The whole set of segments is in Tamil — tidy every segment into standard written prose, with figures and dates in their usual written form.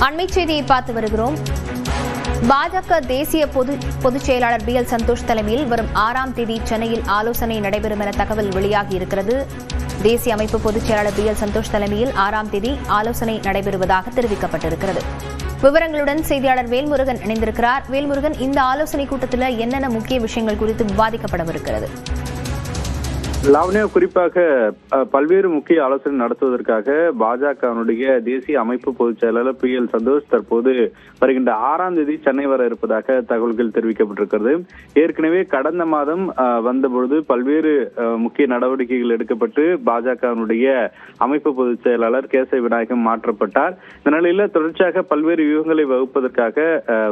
அண்மை செய்தியை பார்த்து வருகிறோம். பாஜக தேசிய பொதுச் செயலாளர் BL சந்தோஷ் தலைமையில் வரும் 6ஆம் தேதி சென்னையில் ஆலோசனை நடைபெறும் என தகவல் வெளியாகி இருக்கிறது. தேசிய அமைப்பு பொதுச் செயலாளர் BL சந்தோஷ் தலைமையில் 6ஆம் தேதி ஆலோசனை நடைபெறுவதாக தெரிவிக்கப்பட்டிருக்கிறது. விவரங்களுடன் செய்தியாளர் வேல்முருகன் இணைந்திருக்கிறார். வேல்முருகன், இந்த ஆலோசனை கூட்டத்தில் என்னென்ன முக்கிய விஷயங்கள் குறித்து விவாதிக்கப்படவிருக்கிறது? லாவண்யா, குறிப்பாக பல்வேறு முக்கிய ஆலோசனை நடத்துவதற்காக பாஜகவினுடைய தேசிய அமைப்பு பொதுச் செயலாளர் BL சந்தோஷ் தற்போது வருகின்ற 6ஆம் தேதி சென்னை வர இருப்பதாக தகவல்கள் தெரிவிக்கப்பட்டிருக்கிறது. ஏற்கனவே கடந்த மாதம் வந்தபொழுது பல்வேறு முக்கிய நடவடிக்கைகள் எடுக்கப்பட்டு பாஜகவினுடைய அமைப்பு பொதுச் செயலாளர் கேசவ விநாயகம் மாற்றப்பட்டார். இந்த நிலையில தொடர்ச்சியாக பல்வேறு வியூகங்களை வகுப்பதற்காக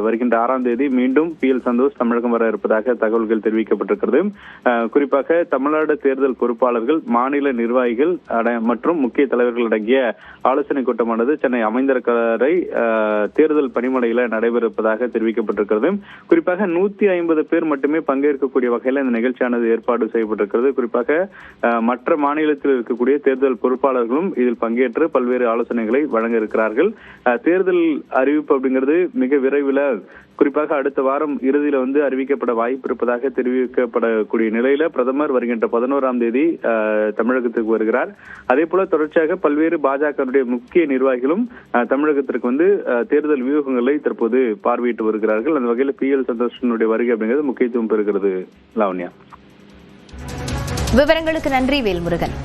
வருகின்ற 6ஆம் தேதி மீண்டும் BL சந்தோஷ் தமிழகம் வர இருப்பதாக தகவல்கள் தெரிவிக்கப்பட்டிருக்கிறது. குறிப்பாக தமிழ்நாடு தேர்தல் பொறுப்பாளர்கள், மாநில நிர்வாகிகள் மற்றும் முக்கிய தலைவர்கள் அடங்கிய ஆலோசனை கூட்டமானது சென்னை அமைந்தர் கரை தேர்தல் பணிமனையில நடைபெறுவதாக தெரிவிக்கப்பட்டிருக்கிறது. குறிப்பாக 150 பேர் மட்டுமே பங்கேற்கக்கூடிய வகையில் இந்த நிகழ்ச்சியானது ஏற்பாடு செய்யப்பட்டிருக்கிறது. குறிப்பாக மற்ற மாநிலத்தில் இருக்கக்கூடிய தேர்தல் பொறுப்பாளர்களும் இதில் பங்கேற்று பல்வேறு ஆலோசனைகளை வழங்க இருக்கிறார்கள். தேர்தல் அறிவிப்பு அப்படிங்கிறது மிக விரைவில், குறிப்பாக அடுத்த வாரம் இறுதியில அறிவிக்கப்பட வாய்ப்பு இருப்பதாக தெரிவிக்கப்படக்கூடிய நிலையில பிரதமர் வருகின்ற 11ஆம் தேதி தமிழகத்துக்கு வருகிறார். அதே போல தொடர்ச்சியாக பல்வேறு பாஜகவுடைய முக்கிய நிர்வாகிகளும் தமிழகத்திற்கு தேர்தல் வியூகங்களை தற்போது பார்வையிட்டு வருகிறார்கள். அந்த வகையில் BL சந்தோஷனுடைய வருகை அப்படிங்கிறது முக்கியத்துவம் பெறுகிறது. லாவண்யா, விவரங்களுக்கு நன்றி வேல்முருகன்.